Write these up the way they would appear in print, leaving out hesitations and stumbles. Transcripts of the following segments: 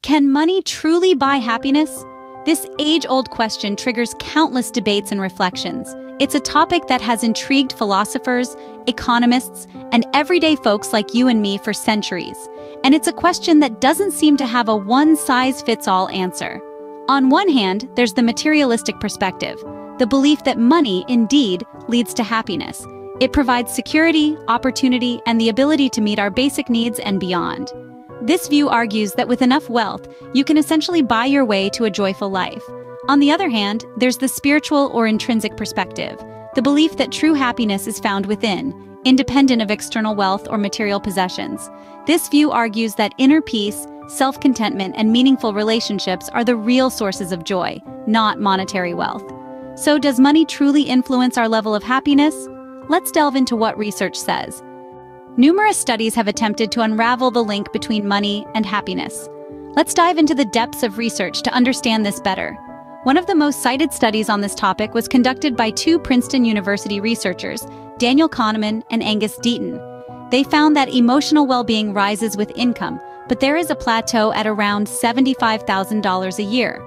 Can money truly buy happiness? This age-old question triggers countless debates and reflections. It's a topic that has intrigued philosophers, economists, and everyday folks like you and me for centuries. And it's a question that doesn't seem to have a one-size-fits-all answer. On one hand, there's the materialistic perspective, the belief that money, indeed, leads to happiness. It provides security, opportunity, and the ability to meet our basic needs and beyond. This view argues that with enough wealth, you can essentially buy your way to a joyful life. On the other hand, there's the spiritual or intrinsic perspective, the belief that true happiness is found within, independent of external wealth or material possessions. This view argues that inner peace, self-contentment, and meaningful relationships are the real sources of joy, not monetary wealth. So does money truly influence our level of happiness? Let's delve into what research says. Numerous studies have attempted to unravel the link between money and happiness. Let's dive into the depths of research to understand this better. One of the most cited studies on this topic was conducted by two Princeton University researchers, Daniel Kahneman and Angus Deaton. They found that emotional well-being rises with income, but there is a plateau at around $75,000 a year.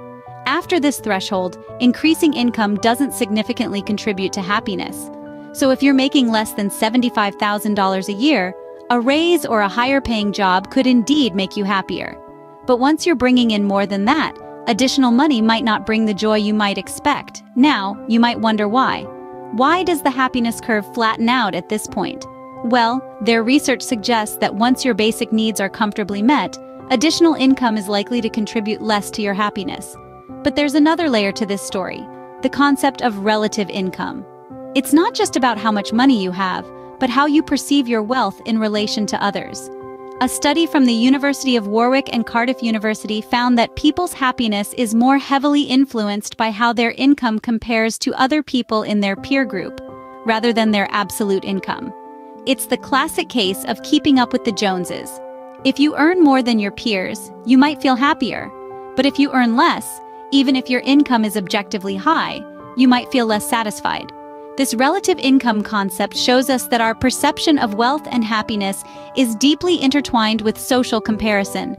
After this threshold, increasing income doesn't significantly contribute to happiness. So if you're making less than $75,000 a year, a raise or a higher-paying job could indeed make you happier. But once you're bringing in more than that, additional money might not bring the joy you might expect. Now, you might wonder why. Why does the happiness curve flatten out at this point? Well, their research suggests that once your basic needs are comfortably met, additional income is likely to contribute less to your happiness. But there's another layer to this story, the concept of relative income. It's not just about how much money you have, but how you perceive your wealth in relation to others. A study from the University of Warwick and Cardiff University found that people's happiness is more heavily influenced by how their income compares to other people in their peer group, rather than their absolute income. It's the classic case of keeping up with the Joneses. If you earn more than your peers, you might feel happier. But if you earn less, even if your income is objectively high, you might feel less satisfied. This relative income concept shows us that our perception of wealth and happiness is deeply intertwined with social comparison.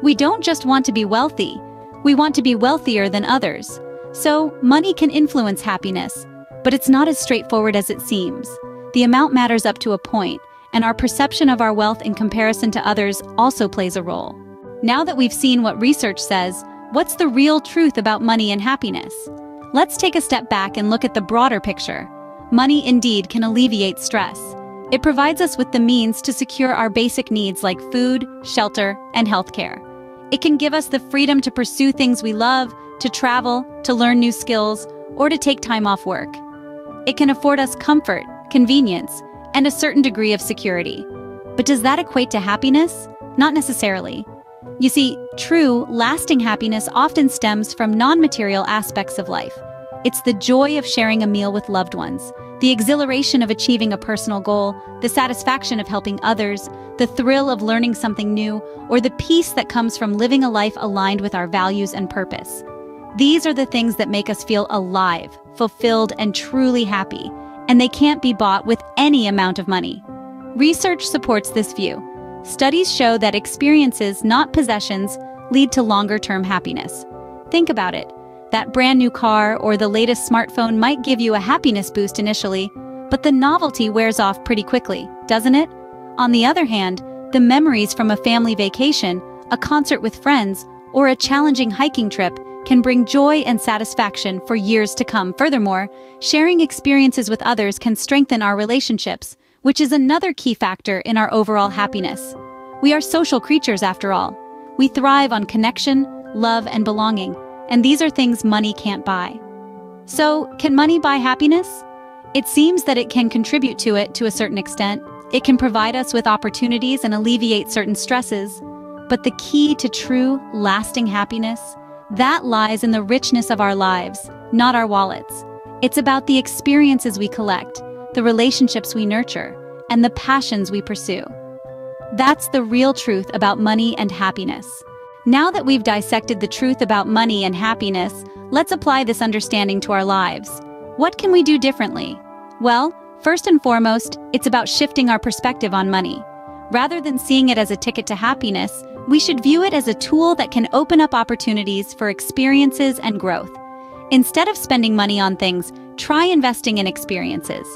We don't just want to be wealthy, we want to be wealthier than others. So, money can influence happiness, but it's not as straightforward as it seems. The amount matters up to a point, and our perception of our wealth in comparison to others also plays a role. Now that we've seen what research says, what's the real truth about money and happiness? Let's take a step back and look at the broader picture. Money indeed can alleviate stress. It provides us with the means to secure our basic needs like food, shelter, and healthcare. It can give us the freedom to pursue things we love, to travel, to learn new skills, or to take time off work. It can afford us comfort, convenience, and a certain degree of security. But does that equate to happiness? Not necessarily. You see, true, lasting happiness often stems from non-material aspects of life. It's the joy of sharing a meal with loved ones, the exhilaration of achieving a personal goal, the satisfaction of helping others, the thrill of learning something new, or the peace that comes from living a life aligned with our values and purpose. These are the things that make us feel alive, fulfilled, and truly happy, and they can't be bought with any amount of money. Research supports this view. Studies show that experiences, not possessions, lead to longer-term happiness. Think about it. That brand new car or the latest smartphone might give you a happiness boost initially, but the novelty wears off pretty quickly, doesn't it? On the other hand, the memories from a family vacation, a concert with friends, or a challenging hiking trip can bring joy and satisfaction for years to come. Furthermore, sharing experiences with others can strengthen our relationships, which is another key factor in our overall happiness. We are social creatures after all. We thrive on connection, love, and belonging, and these are things money can't buy. So, can money buy happiness? It seems that it can contribute to it to a certain extent. It can provide us with opportunities and alleviate certain stresses. But the key to true, lasting happiness, that lies in the richness of our lives, not our wallets. It's about the experiences we collect, the relationships we nurture, and the passions we pursue. That's the real truth about money and happiness. Now that we've dissected the truth about money and happiness, let's apply this understanding to our lives. What can we do differently? Well, first and foremost, it's about shifting our perspective on money. Rather than seeing it as a ticket to happiness, We should view it as a tool that can open up opportunities for experiences and growth. Instead of spending money on things, try investing in experiences.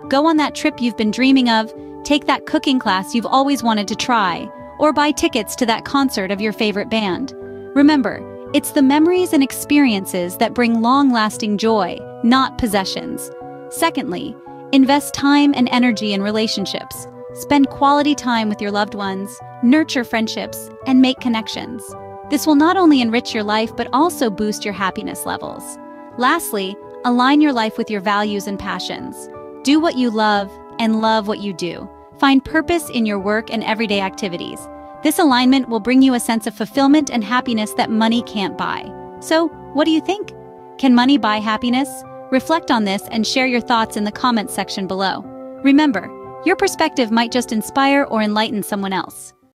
Go on that trip you've been dreaming of, take that cooking class you've always wanted to try, or buy tickets to that concert of your favorite band. Remember, it's the memories and experiences that bring long-lasting joy, not possessions. Secondly, invest time and energy in relationships. Spend quality time with your loved ones, nurture friendships, and make connections. This will not only enrich your life but also boost your happiness levels. Lastly, align your life with your values and passions. Do what you love and love what you do. Find purpose in your work and everyday activities. This alignment will bring you a sense of fulfillment and happiness that money can't buy. So, what do you think? Can money buy happiness? Reflect on this and share your thoughts in the comments section below. Remember, your perspective might just inspire or enlighten someone else.